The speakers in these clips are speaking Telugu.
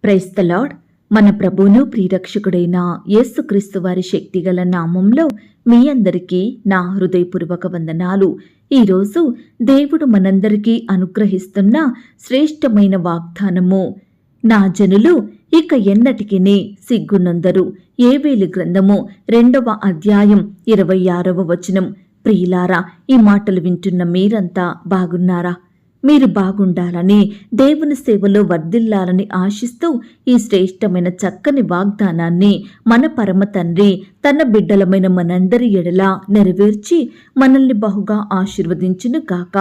Praise the lord. మన ప్రభువును ప్రియరక్షకుడైన యేసుక్రీస్తు వారి శక్తిగల నామంలో మీ అందరికీ నా హృదయపూర్వక వందనాలు. ఈరోజు దేవుడు మనందరికీ అనుగ్రహిస్తున్న శ్రేష్టమైన వాగ్దానము, నా జనులు ఇక ఎన్నటికిని సిగ్గునందరు. యోవేలు గ్రంథము 2వ అధ్యాయం 26వ వచనం. ప్రియులారా, ఈ మాటలు వింటున్న మీరంతా బాగున్నారా? మీరు బాగుండాలని, దేవుని సేవలో వర్ధిల్లాలని ఆశిస్తూ ఈ శ్రేష్టమైన చక్కని వాగ్దానాన్ని మన పరమ తండ్రి తన బిడ్డలమైన మనందరి ఎడల నెరవేర్చి మనల్ని బహుగా ఆశీర్వదించును గాక.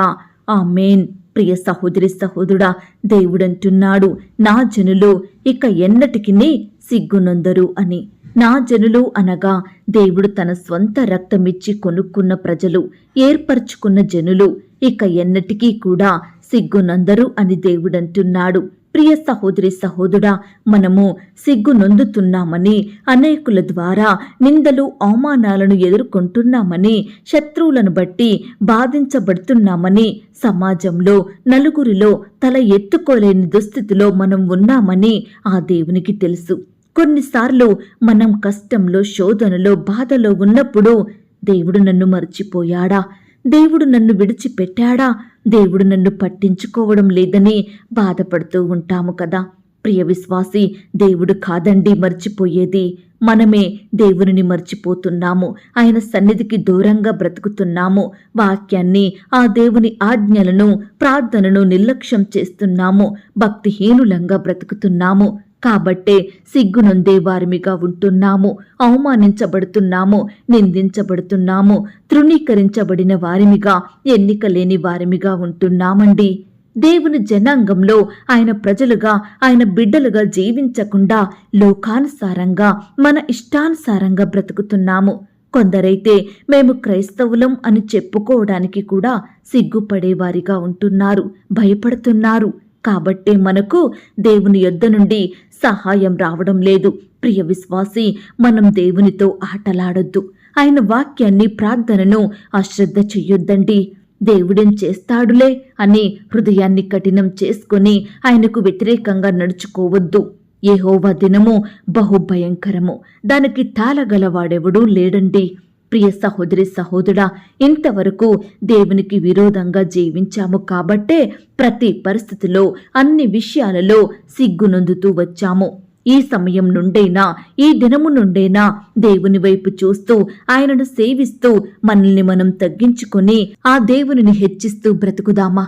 ఆమేన్. ప్రియ సహోదరి సహోదరుడా, దేవుడంటున్నాడు, నా జనులు ఇక ఎన్నటికిని సిగ్గునొందరు అని. నా జనులు అనగా దేవుడు తన స్వంత రక్తమిచ్చి కొనుక్కున్న ప్రజలు, ఏర్పరచుకున్న జనులు ఇక ఎన్నటికీ కూడా సిగ్గునందరు అని దేవుడంటున్నాడు. ప్రియ సహోదరి సహోదరుడా, మనము సిగ్గునొందుతున్నామని, అనేకుల ద్వారా నిందలు అవమానాలను ఎదుర్కొంటున్నామని, శత్రువులను బట్టి బాధించబడుతున్నామని, సమాజంలో నలుగురిలో తల ఎత్తుకోలేని దుస్థితిలో మనం ఉన్నామని ఆ దేవునికి తెలుసు. కొన్నిసార్లు మనం కష్టంలో, శోధనలో, బాధలో ఉన్నప్పుడు దేవుడు నన్ను మర్చిపోయాడా, దేవుడు నన్ను విడిచిపెట్టాడా, దేవుడు నన్ను పట్టించుకోవడం లేదని బాధపడుతూ ఉంటాము కదా. ప్రియ విశ్వాసి, దేవుడు కాదండి మర్చిపోయేది, మనమే దేవునిని మర్చిపోతున్నాము. ఆయన సన్నిధికి దూరంగా బ్రతుకుతున్నాము. వాక్యాన్ని, ఆ దేవుని ఆజ్ఞలను, ప్రార్థనను నిర్లక్ష్యం చేస్తున్నాము. భక్తిహీనులంగా బ్రతుకుతున్నాము. కాబట్టే సిగ్గునొందే వారిమిగా ఉంటున్నాము, అవమానించబడుతున్నాము, నిందించబడుతున్నాము, తృణీకరించబడిన వారిమిగా, ఎన్నిక లేని వారిమిగా ఉంటున్నామండి. దేవుని జనాంగంలో ఆయన ప్రజలుగా, ఆయన బిడ్డలుగా జీవించకుండా లోకానుసారంగా, మన ఇష్టానుసారంగా బ్రతుకుతున్నాము. కొందరైతే మేము క్రైస్తవులం అని చెప్పుకోవడానికి కూడా సిగ్గుపడేవారిగా ఉంటున్నారు, భయపడుతున్నారు. కాబట్టే మనకు దేవుని యొద్ద నుండి సహాయం రావడం లేదు. ప్రియ విశ్వాసి, మనం దేవునితో ఆటలాడొద్దు. ఆయన వాక్యాన్ని, ప్రార్థనను అశ్రద్ధ చెయ్యొద్దండి. దేవుడేం చేస్తాడులే అని హృదయాన్ని కఠినం చేసుకుని ఆయనకు వ్యతిరేకంగా నడుచుకోవద్దు. యెహోవా దినము బహుభయంకరము, దానికి తాళగలవాడెవడూ లేడండి. ప్రియ సహోదరి సహోదరుడా, ఇంతవరకు దేవునికి విరోధంగా జీవించాము కాబట్టే ప్రతి పరిస్థితిలో, అన్ని విషయాలలో సిగ్గునొందుతూ వచ్చాము. ఈ సమయం నుండైనా, ఈ దినము నుండైనా దేవుని వైపు చూస్తూ, ఆయనను సేవిస్తూ, మనల్ని మనం తగ్గించుకొని ఆ దేవునిని హెచ్చిస్తూ బ్రతుకుదామా?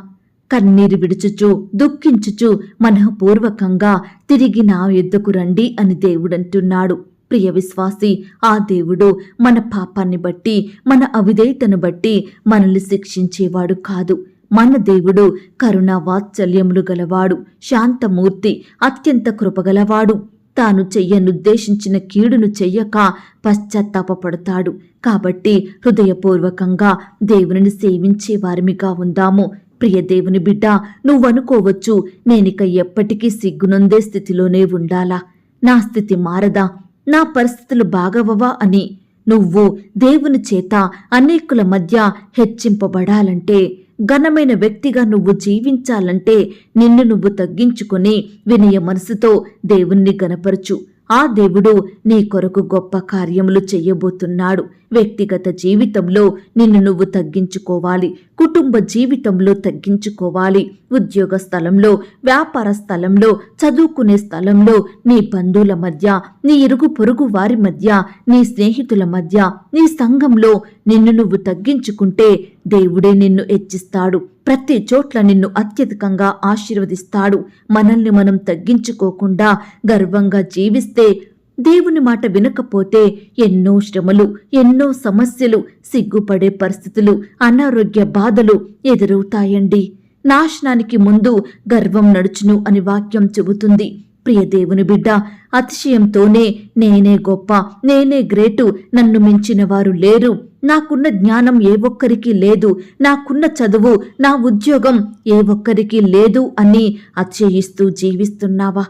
కన్నీరు విడుచుచు, దుఃఖించుచు మనఃపూర్వకంగా తిరిగి నా యొద్దకు రండి అని దేవుడంటున్నాడు. ప్రియ విశ్వాసి, ఆ దేవుడు మన పాపాన్ని బట్టి, మన అవిధేయతను బట్టి మనల్ని శిక్షించేవాడు కాదు. మన దేవుడు కరుణా వాత్సల్యములు గలవాడు, శాంతమూర్తి, అత్యంత కృపగలవాడు. తాను చెయ్యనుద్దేశించిన కీడును చెయ్యక పశ్చాత్తాపపడతాడు. కాబట్టి హృదయపూర్వకంగా దేవునిని సేవించే వారిమిగా ఉందాము. ప్రియ దేవుని బిడ్డ, నువ్వనుకోవచ్చు, నేనిక ఎప్పటికీ సిగ్గునొందే స్థితిలోనే ఉండాలా, నా స్థితి మారదా, నా పరిస్థితులు బాగవవా అని. నువ్వు దేవుని చేత అనేకుల మధ్య హెచ్చింపబడాలంటే, ఘనమైన వ్యక్తిగా నువ్వు జీవించాలంటే నిన్ను నువ్వు తగ్గించుకుని వినయ మనసుతో దేవుణ్ణి గనపరచు. ఆ దేవుడు నీ కొరకు గొప్ప కార్యములు చెయ్యబోతున్నాడు. వ్యక్తిగత జీవితంలో నిన్ను నువ్వు తగ్గించుకోవాలి, కుటుంబ జీవితంలో తగ్గించుకోవాలి, ఉద్యోగ స్థలంలో, వ్యాపార స్థలంలో, చదువుకునే స్థలంలో, నీ బంధువుల మధ్య, నీ ఇరుగు పొరుగు వారి మధ్య, నీ స్నేహితుల మధ్య, నీ సంఘంలో నిన్ను నువ్వు తగ్గించుకుంటే దేవుడే నిన్ను హెచ్చిస్తాడు. ప్రతి చోట్ల నిన్ను అత్యధికంగా ఆశీర్వదిస్తాడు. మనల్ని మనం తగ్గించుకోకుండా గర్వంగా జీవిస్తే, దేవుని మాట వినకపోతే ఎన్నో శ్రమలు, ఎన్నో సమస్యలు, సిగ్గుపడే పరిస్థితులు, అనారోగ్య బాధలు ఎదురవుతాయండి. నాశనానికి ముందు గర్వం నడుచును అని వాక్యం చెబుతుంది. ప్రియ దేవుని బిడ్డ, అతిశయంతోనే నేనే గొప్ప, నేనే గ్రేటు, నన్ను మించిన వారు లేరు, నాకున్న జ్ఞానం ఏ ఒక్కరికి లేదు, నాకున్న చదువు, నా ఉద్యోగం ఏ ఒక్కరికి లేదు అని అతిశయిస్తూ జీవిస్తున్నావా?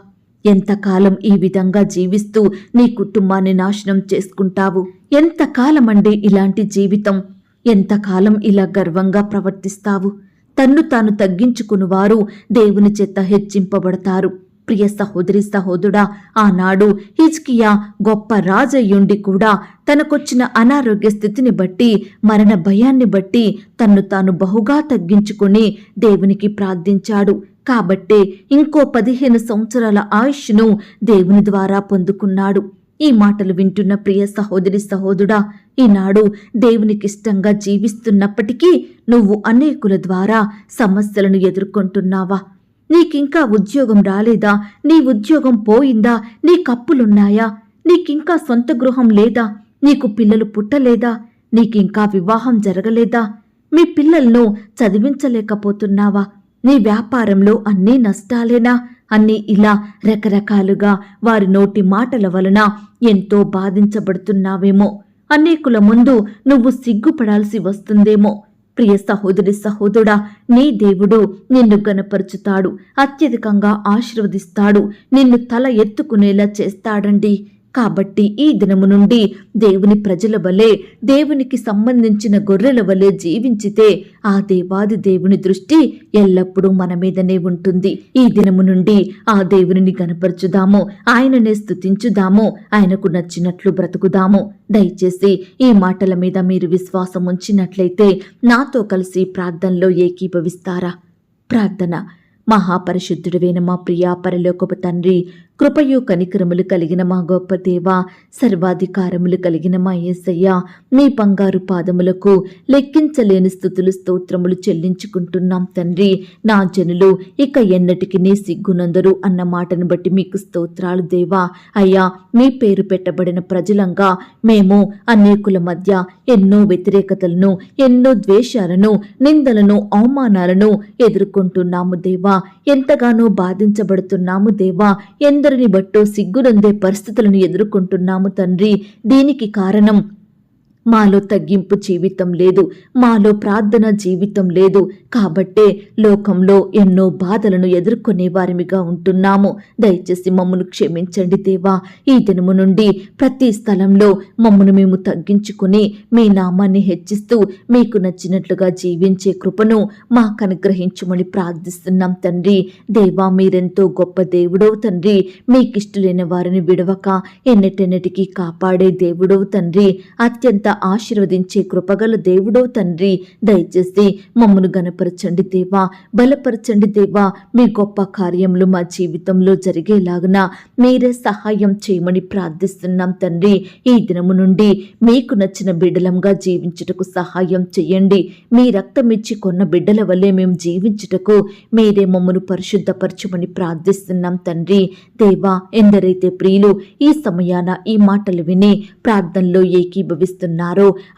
ఎంతకాలం ఈ విధంగా జీవిస్తూ నీ కుటుంబాన్ని నాశనం చేసుకుంటావు? ఎంతకాలమండి ఇలాంటి జీవితం? ఎంతకాలం ఇలా గర్వంగా ప్రవర్తిస్తావు? తన్ను తాను తగ్గించుకునివారు దేవుని చేత హెచ్చింపబడతారు. ప్రియ సహోదరి సహోదరుడా, ఆనాడు హిజ్కియా గొప్ప రాజయ్యుండి కూడా తనకొచ్చిన అనారోగ్య స్థితిని బట్టి, మరణ భయాన్ని బట్టి తన్ను తాను బహుగా తగ్గించుకుని దేవునికి ప్రార్థించాడు. కాబట్టే ఇంకో 15 సంవత్సరాల ఆయుష్ను దేవుని ద్వారా పొందుకున్నాడు. ఈ మాటలు వింటున్న ప్రియ సహోదరి సహోదరుడా, ఈనాడు దేవునికిష్టంగా జీవిస్తున్నప్పటికీ నువ్వు అనేకుల ద్వారా సమస్యలను ఎదుర్కొంటున్నావా? నీకింకా ఉద్యోగం రాలేదా? నీ ఉద్యోగం పోయిందా? నీకప్పులున్నాయా? నీకింకా సొంత గృహం లేదా? నీకు పిల్లలు పుట్టలేదా? నీకింకా వివాహం జరగలేదా? మీ పిల్లలను చదివించలేకపోతున్నావా? నీ వ్యాపారంలో అన్నీ నష్టాలేనా? అన్నీ ఇలా రకరకాలుగా వారి నోటి మాటల వలన ఎంతో బాధించబడుతున్నావేమో. అనేకుల ముందు నువ్వు సిగ్గుపడాల్సి వస్తుందేమో. ప్రియ సహోదరి సహోదరుడా, నీ దేవుడు నిన్ను గణపరుచుతాడు, అత్యధికంగా ఆశీర్వదిస్తాడు, నిన్ను తల ఎత్తుకునేలా చేస్తాడండి. కాబట్టి ఈ దినము నుండి దేవుని ప్రజల వలె, దేవునికి సంబంధించిన గొర్రెల వలె జీవించితే ఆ దేవాది దేవుని దృష్టి ఎల్లప్పుడూ మన మీదనే ఉంటుంది. ఈ దినము నుండి ఆ దేవునిని గనపరచుదాము, ఆయననే స్తుతించుదాము, ఆయనకు నచ్చినట్లు బ్రతుకుదాము. దయచేసి ఈ మాటల మీద మీరు విశ్వాసం ఉంచినట్లయితే నాతో కలిసి ప్రార్థనలో ఏకీభవిస్తారా? ప్రార్థన. మహాపరిశుద్ధుడైన మా ప్రియా పరలోకపు తండ్రి, కృపయు కనికరములు కలిగిన మా గొప్ప దేవా, సర్వాధికారములు కలిగిన మా యేసయ్య, మీ బంగారు పాదములకు లెక్కించలేని స్తుతులు స్తోత్రములు చెల్లించుకుంటున్నాం తండ్రి. నా జనులు ఇక ఎన్నటికి నీ సిగ్గునందరు అన్న మాటను బట్టి మీకు స్తోత్రాలు దేవా. అయ్యా, మీ పేరు పెట్టబడిన ప్రజలంగా మేము అనేకుల మధ్య ఎన్నో వ్యతిరేకతలను, ఎన్నో ద్వేషాలను, నిందలను, అవమానాలను ఎదుర్కొంటున్నాము దేవా. ఎంతగానో బాధించబడుతున్నాము దేవా. ఎందరిని బట్టో సిగ్గునందే పరిస్థితులను ఎదుర్కొంటున్నాము తండ్రి. దీనికి కారణం మాలో తగ్గింపు జీవితం లేదు, మాలో ప్రార్థన జీవితం లేదు. కాబట్టే లోకంలో ఎన్నో బాధలను ఎదుర్కొనే వారిమిగా ఉంటున్నాము. దయచేసి మమ్మను క్షమించండి దేవా. ఈ దినము నుండి ప్రతి స్థలంలో మమ్మను మేము తగ్గించుకుని మీ నామాన్ని హెచ్చిస్తూ మీకు నచ్చినట్లుగా జీవించే కృపను మాకు అనుగ్రహించమని ప్రార్థిస్తున్నాం తండ్రి. దేవా, మీరెంతో గొప్ప దేవుడవు తండ్రి. మీకిష్టలైన వారిని విడవక ఎన్నటెన్నటికీ కాపాడే దేవుడవు తండ్రి. అత్యంత ఆశీర్వదించే కృపగల దేవుడో తండ్రి. దయచేసి మమ్మను గణపరచండి దేవా, బలపరచండి దేవా. మీ గొప్ప కార్యములు మా జీవితంలో జరిగేలాగున మీరే సహాయం చేయమని ప్రార్థిస్తున్నాం తండ్రి. ఈ దినము నుండి మీకు నచ్చిన బిడ్డలంగా జీవించుటకు సహాయం చేయండి. మీ రక్తమిచ్చి కొన్న బిడ్డల వల్లే మేము జీవించుటకు మీరే మమ్మను పరిశుద్ధపరచమని ప్రార్థిస్తున్నాం తండ్రి. దేవా, ఎందరైతే ప్రియులు ఈ సమయాన ఈ మాటలు విని ప్రార్థనలో ఏకీభవిస్తున్నారు,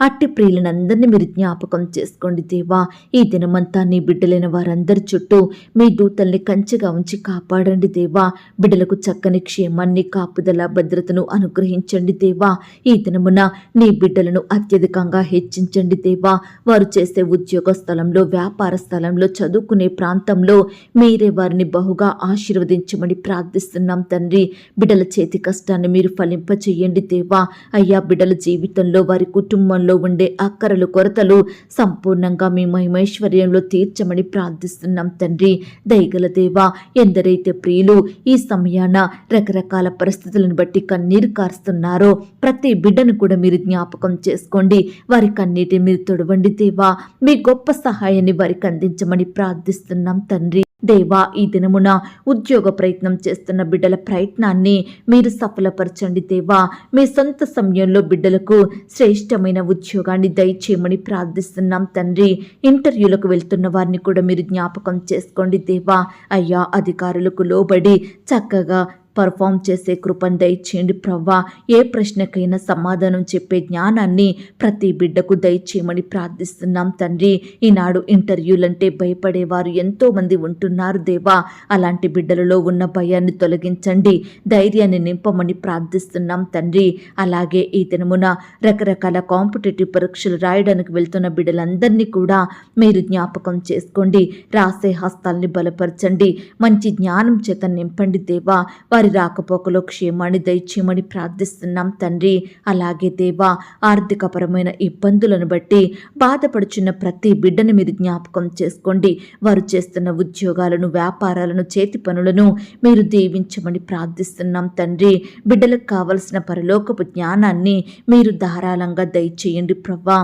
అట్టి ప్రియులనందరినీ మీరు జ్ఞాపకం చేసుకోండి దేవా. ఈ దినమంతా నీ బిడ్డలైన వారందరి చుట్టూ మీ దూతల్ని కంచెగా ఉంచి కాపాడండి దేవా. బిడ్డలకు చక్కని క్షేమాన్ని, కాపుదల, భద్రతను అనుగ్రహించండి దేవా. ఈ దినమున నీ బిడ్డలను అత్యధికంగా హెచ్చించండి దేవా. వారు చేసే ఉద్యోగ స్థలంలో, వ్యాపార స్థలంలో, చదువుకునే ప్రాంతంలో మీరే వారిని బహుగా ఆశీర్వదించమని ప్రార్థిస్తున్నాం తండ్రి. బిడ్డల చేతి కష్టాన్ని మీరు ఫలింపచేయండి దేవా. అయ్యా, బిడ్డల జీవితంలో, వారి కుటుంబంలో ఉండే అక్కరలు, కొరతలు సంపూర్ణంగా మీ మహిమైశ్వర్యంలో తీర్చమని ప్రార్థిస్తున్నాం తండ్రి. దయగల దేవా, ఎందరైతే ప్రియులు ఈ సమయాన రకరకాల పరిస్థితులను బట్టి కన్నీరు కారుస్తున్నారో ప్రతి బిడ్డను కూడా మీరు జ్ఞాపకం చేసుకోండి. వారి కన్నీటిని మీరు తొడవండి దేవా. మీ గొప్ప సహాయాన్ని వారికి అందించమని ప్రార్థిస్తున్నాం తండ్రి. దేవా, ఈ దినమున ఉద్యోగ ప్రయత్నం చేస్తున్న బిడ్డల ప్రయత్నాన్ని మీరు సఫలపరచండి దేవా. మీ సొంత సమయంలో బిడ్డలకు శ్రేష్టమైన ఉద్యోగాన్ని దయచేయమని ప్రార్థిస్తున్నాం తండ్రి. ఇంటర్వ్యూలకు వెళ్తున్న వారిని కూడా మీరు జ్ఞాపకం చేసుకోండి దేవా. అయ్యా, అధికారులకు లోబడి చక్కగా పర్ఫామ్ చేసే కృపను దయచేయండి ప్రవ్వా. ఏ ప్రశ్నకైనా సమాధానం చెప్పే జ్ఞానాన్ని ప్రతి బిడ్డకు దయచేయమని ప్రార్థిస్తున్నాం తండ్రి. ఈనాడు ఇంటర్వ్యూలంటే భయపడేవారు ఎంతో మంది ఉంటున్నారు దేవా. అలాంటి బిడ్డలలో ఉన్న భయాన్ని తొలగించండి, ధైర్యాన్ని నింపమని ప్రార్థిస్తున్నాం తండ్రి. అలాగే ఈ దినమున రకరకాల కాంపిటేటివ్ పరీక్షలు రాయడానికి వెళ్తున్న బిడ్డలందరినీ కూడా మీరు జ్ఞాపకం చేసుకోండి. రాసే హస్తాల్ని బలపరచండి, మంచి జ్ఞానం చేత నింపండి దేవా. వారి వారి రాకపోకలో క్షేమాన్ని దయచేయమని ప్రార్థిస్తున్నాం తండ్రి. అలాగే దేవా, ఆర్థికపరమైన ఇబ్బందులను బట్టి బాధపడుచున్న ప్రతి బిడ్డను మీరు జ్ఞాపకం చేసుకోండి. వారు చేస్తున్న ఉద్యోగాలను, వ్యాపారాలను, చేతి పనులను మీరు దీవించమని ప్రార్థిస్తున్నాం తండ్రి. బిడ్డలకు కావలసిన పరలోకపు జ్ఞానాన్ని మీరు ధారాళంగా దయచేయండి ప్రభా.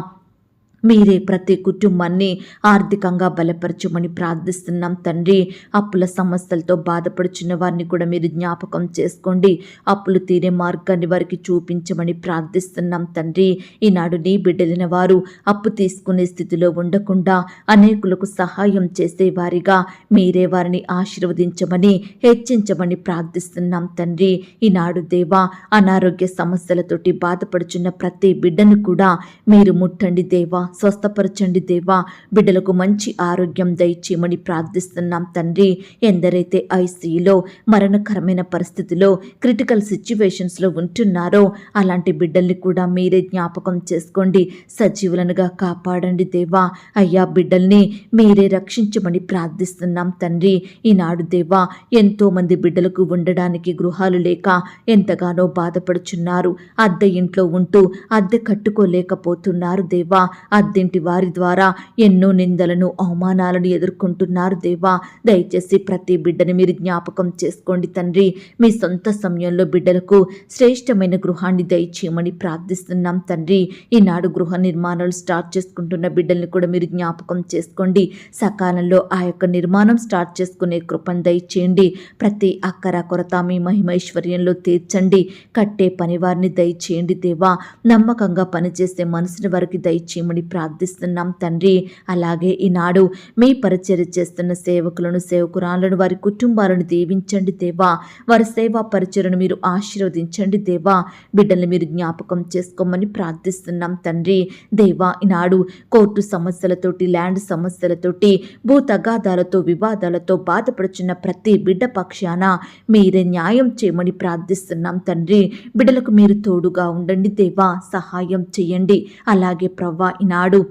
మీరే ప్రతి కుటుంబాన్ని ఆర్థికంగా బలపరచమని ప్రార్థిస్తున్నాం తండ్రి. అప్పుల సమస్యలతో బాధపడుచున్న వారిని కూడా మీరు జ్ఞాపకం చేసుకోండి. అప్పులు తీరే మార్గాన్ని వారికి చూపించమని ప్రార్థిస్తున్నాం తండ్రి. ఈనాడు నీ బిడ్డలిన వారు అప్పు తీసుకునే స్థితిలో ఉండకుండా అనేకులకు సహాయం చేసేవారిగా మీరే వారిని ఆశీర్వదించమని, హెచ్చించమని ప్రార్థిస్తున్నాం తండ్రి. ఈనాడు దేవా, అనారోగ్య సమస్యలతోటి బాధపడుచున్న ప్రతి బిడ్డను కూడా మీరు ముట్టండి దేవా, స్వస్థపరచండి దేవా. బిడ్డలకు మంచి ఆరోగ్యం దయచేయమని ప్రార్థిస్తున్నాం తండ్రి. ఎందరైతే ఐసీయూలో మరణకరమైన పరిస్థితిలో క్రిటికల్ సిచ్యువేషన్స్లో ఉంటున్నారో అలాంటి బిడ్డల్ని కూడా మీరే జ్ఞాపకం చేసుకోండి, సజీవులనుగా కాపాడండి దేవా. అయ్యా, బిడ్డల్ని మీరే రక్షించమని ప్రార్థిస్తున్నాం తండ్రి. ఈనాడు దేవా, ఎంతో మంది బిడ్డలకు ఉండడానికి గృహాలు లేక ఎంతగానో బాధపడుచున్నారు. అద్దె ఇంట్లో ఉంటూ అద్దె కట్టుకోలేకపోతున్నారు దేవా. అద్దెంటి వారి ద్వారా ఎన్నో నిందలను, అవమానాలను ఎదుర్కొంటున్నారు దేవా. దయచేసి ప్రతి బిడ్డని మీరు జ్ఞాపకం చేసుకోండి తండ్రి. మీ సొంత సమయంలో బిడ్డలకు శ్రేష్టమైన గృహాన్ని దయచేయమని ప్రార్థిస్తున్నాం తండ్రి. ఈనాడు గృహ నిర్మాణాలు స్టార్ట్ చేసుకుంటున్న బిడ్డల్ని కూడా మీరు జ్ఞాపకం చేసుకోండి. సకాలంలో ఆ యొక్క నిర్మాణం స్టార్ట్ చేసుకునే కృపను దయచేయండి. ప్రతి అక్కర కొరత మీ మహిమైశ్వర్యంలో తీర్చండి. కట్టే పని వారిని దయచేయండి దేవా. నమ్మకంగా పనిచేసే మనసుని వారికి దయచేయమని ప్రార్థిస్తున్నాం తండ్రి. అలాగే ఈనాడు మీ పరిచర్య చేస్తున్న సేవకులను, సేవకురాలను, వారి కుటుంబాలను దీవించండి దేవా. వారి సేవా పరిచర్యను మీరు ఆశీర్వదించండి దేవా. బిడ్డల్ని మీరు జ్ఞాపకం చేసుకోమని ప్రార్థిస్తున్నాం తండ్రి. దేవా, ఈనాడు కోర్టు సమస్యలతోటి, ల్యాండ్ సమస్యలతోటి, భూ తగాదాలతో, వివాదాలతో బాధపడుచున్న ప్రతి బిడ్డ పక్షాన మీరే న్యాయం చేయమని ప్రార్థిస్తున్నాం తండ్రి. బిడ్డలకు మీరు తోడుగా ఉండండి దేవా, సహాయం చేయండి. అలాగే ప్రవ్వా, ఈనాడు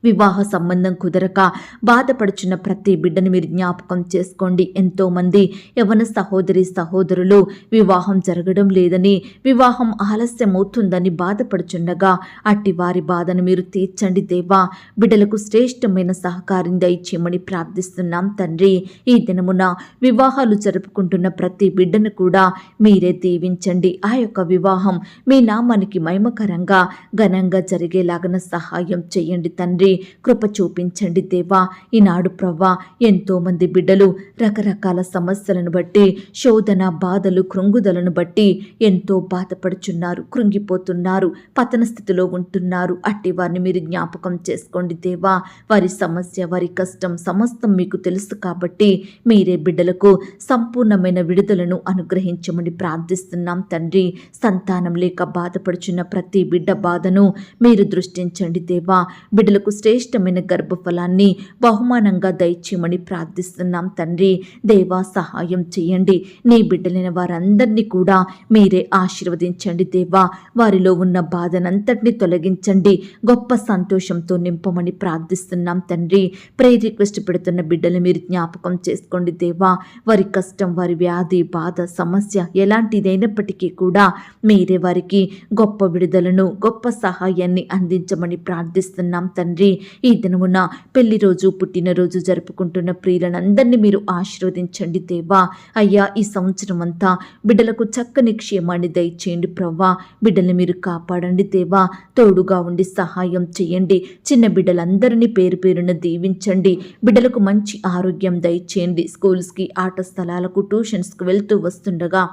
వివాహ సంబంధం కుదరక బాధపడుచున్న ప్రతి బిడ్డను మీరు జ్ఞాపకం చేసుకోండి. ఎంతోమంది యవన సహోదరి సహోదరులు వివాహం జరగడం లేదని, వివాహం ఆలస్యమవుతుందని బాధపడుచుండగా అట్టి వారి బాధను మీరు తీర్చండి దేవా. బిడ్డలకు శ్రేష్టమైన సహకారం దయచేయమని ప్రార్థిస్తున్నాం తండ్రి. ఈ దినమున వివాహాలు జరుపుకుంటున్న ప్రతి బిడ్డను కూడా మీరే దీవించండి. ఆ యొక్క వివాహం మీ నామానికి మహిమకరంగా, ఘనంగా జరిగేలాగన సహాయం చేయండి తండ్రి. కృప చూపించండి దేవా. ఈనాడు ప్రవ్వా, ఎంతో మంది బిడ్డలు రకరకాల సమస్యలను బట్టి, శోధన, బాధలు, కృంగుదలను బట్టి ఎంతో బాధపడుచున్నారు, కృంగిపోతున్నారు, పతన స్థితిలో ఉంటున్నారు. అట్టి వారిని మీరు జ్ఞాపకం చేసుకోండి దేవా. వారి సమస్య, వారి కష్టం సమస్తం మీకు తెలుసు కాబట్టి మీరే బిడ్డలకు సంపూర్ణమైన విడుదలను అనుగ్రహించమని ప్రార్థిస్తున్నాం తండ్రి. సంతానం లేక బాధపడుచున్న ప్రతి బిడ్డ బాధను మీరు దృష్టించండి దేవా. బిడ్డలకు శ్రేష్టమైన గర్భఫలాన్ని బహుమానంగా దయచేయమని ప్రార్థిస్తున్నాం తండ్రి. దేవా, సహాయం చేయండి. నీ బిడ్డలైన వారందరినీ కూడా మీరే ఆశీర్వదించండి దేవా. వారిలో ఉన్న బాధనంతటిని తొలగించండి. గొప్ప సంతోషంతో నింపమని ప్రార్థిస్తున్నాం తండ్రి. ప్రేయర్ రిక్వెస్ట్ పెడుతున్న బిడ్డలు మీరు జ్ఞాపకం చేసుకోండి దేవా. వారి కష్టం, వారి వ్యాధి, బాధ, సమస్య ఎలాంటిదైనప్పటికీ కూడా మీరే వారికి గొప్ప విడుదలను, గొప్ప సహాయాన్ని అందించమని ప్రార్థిస్తున్నాం తండ్రి. ఈ దినమున పెళ్లి రోజు, పుట్టినరోజు జరుపుకుంటున్న ప్రియులందరినీ మీరు ఆశీర్వదించండి దేవా. అయ్యా, ఈ సంవత్సరం అంతా బిడ్డలకు చక్కని క్షేమాన్ని దయచేయండి ప్రవ్వా. బిడ్డల్ని మీరు కాపాడండి దేవా. తోడుగా ఉండి సహాయం చేయండి. చిన్న బిడ్డలందరినీ పేరు పేరున దీవించండి. బిడ్డలకు మంచి ఆరోగ్యం దయచేయండి. స్కూల్స్కి, ఆట స్థలాలకు, ట్యూషన్స్కి వెళ్తూ వస్తుండగా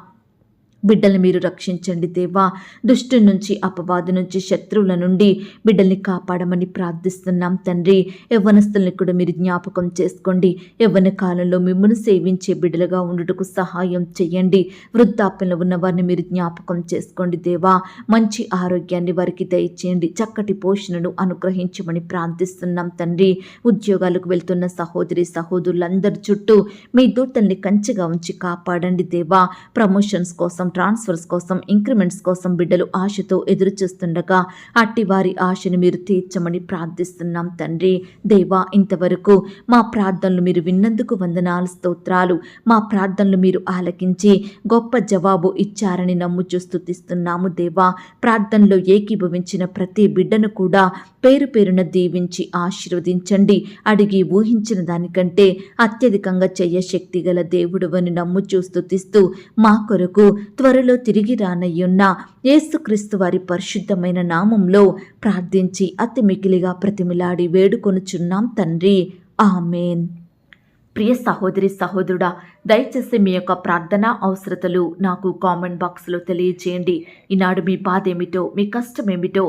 బిడ్డల్ని మీరు రక్షించండి దేవా. దుష్టు నుంచి, అపవాది నుంచి, శత్రువుల నుండి బిడ్డల్ని కాపాడమని ప్రార్థిస్తున్నాం తండ్రి. యవ్వనస్తుల్ని కూడా మీరు జ్ఞాపకం చేసుకోండి. యవ్వన కాలంలో మిమ్మల్ని సేవించే బిడ్డలుగా ఉండుటకు సహాయం చేయండి. వృద్ధాప్యంలో ఉన్న వారిని మీరు జ్ఞాపకం చేసుకోండి దేవా. మంచి ఆరోగ్యాన్ని వారికి దయచేయండి. చక్కటి పోషణను అనుగ్రహించమని ప్రార్థిస్తున్నాం తండ్రి. ఉద్యోగాలకు వెళ్తున్న సహోదరి సహోదరులందరి చుట్టూ మీ దూతల్ని కంచెగా ఉంచి కాపాడండి దేవా. ప్రమోషన్స్ కోసం ట్రాన్స్ఫర్స్ కోసం, ఇంక్రిమెంట్స్ కోసం బిడ్డలు ఆశతో ఎదురు చూస్తుండగా అట్టి వారి ఆశను మీరు తీర్చమని ప్రార్థిస్తున్నాం తండ్రి. దేవా, ఇంతవరకు మా ప్రార్థనలు మీరు విన్నందుకు వందనాలు, స్తోత్రాలు. మా ప్రార్థనలు మీరు ఆలకించి గొప్ప జవాబు ఇచ్చారని నమ్ముచూ స్తుతిస్తున్నాము దేవా. ప్రార్థనలో ఏకీభవించిన ప్రతి బిడ్డను కూడా పేరు పేరున దీవించి ఆశీర్వదించండి. అడిగి ఊహించిన దానికంటే అత్యధికంగా చెయ్య శక్తి గల దేవుడువని నమ్ముచూ స్తుతిస్తూ మా కొరకు త్వరలో తిరిగి రానయ్యున్న యేసుక్రీస్తు వారి పరిశుద్ధమైన నామంలో ప్రార్థించి అతి మికిలిగా ప్రతిమిలాడి వేడుకొనుచున్నాం తండ్రి. ఆమేన్. ప్రియ సహోదరి సహోదరుడా, దయచేసి మీ యొక్క ప్రార్థనా అవసరతలు నాకు కామెంట్ బాక్స్లో తెలియజేయండి. ఈనాడు మీ బాధ ఏమిటో, మీ కష్టం ఏమిటో,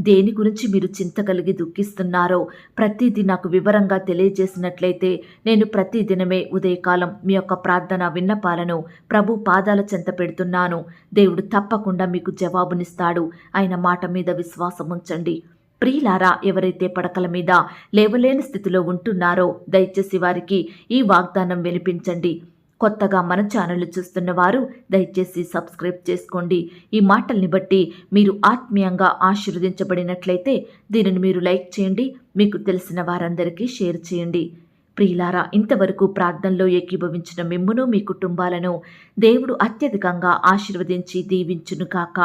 దేని గురించి మీరు చింత కలిగి దుఃఖిస్తున్నారో ప్రతిదీ నాకు వివరంగా తెలియజేసినట్లయితే నేను ప్రతిదినమే ఉదయకాలం మీ యొక్క ప్రార్థన విన్నపాలను ప్రభు పాదాల చెంత పెడుతున్నాను. దేవుడు తప్పకుండా మీకు జవాబునిస్తాడు. ఆయన మాట మీద విశ్వాసం ఉంచండి. ప్రియులారా, ఎవరైతే పడకల మీద లేవలేని స్థితిలో ఉంటున్నారో దయచేసి వారికి ఈ వాగ్దానం వినిపించండి. కొత్తగా మన ఛానల్ చూస్తున్న వారు దయచేసి సబ్స్క్రైబ్ చేసుకోండి. ఈ మాటల్ని బట్టి మీరు ఆత్మీయంగా ఆశీర్వదించబడినట్లయితే దీనిని మీరు లైక్ చేయండి, మీకు తెలిసిన వారందరికీ షేర్ చేయండి. ప్రియులారా, ఇంతవరకు ప్రార్థనలో ఏకీభవించిన మిమ్మును, మీ కుటుంబాలను దేవుడు అత్యధికంగా ఆశీర్వదించి దీవించును కాక.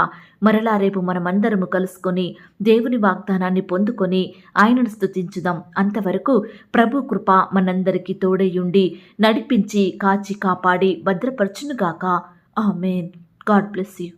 మరలా రేపు మనమందరము కలుసుకొని దేవుని వాగ్దానాన్ని పొందుకొని ఆయనను స్తుతించుదాం. అంతవరకు ప్రభు కృప మనందరికీ తోడయుండి నడిపించి కాచి కాపాడి భద్రపరచునుగాక. ఆమేన్. God bless you.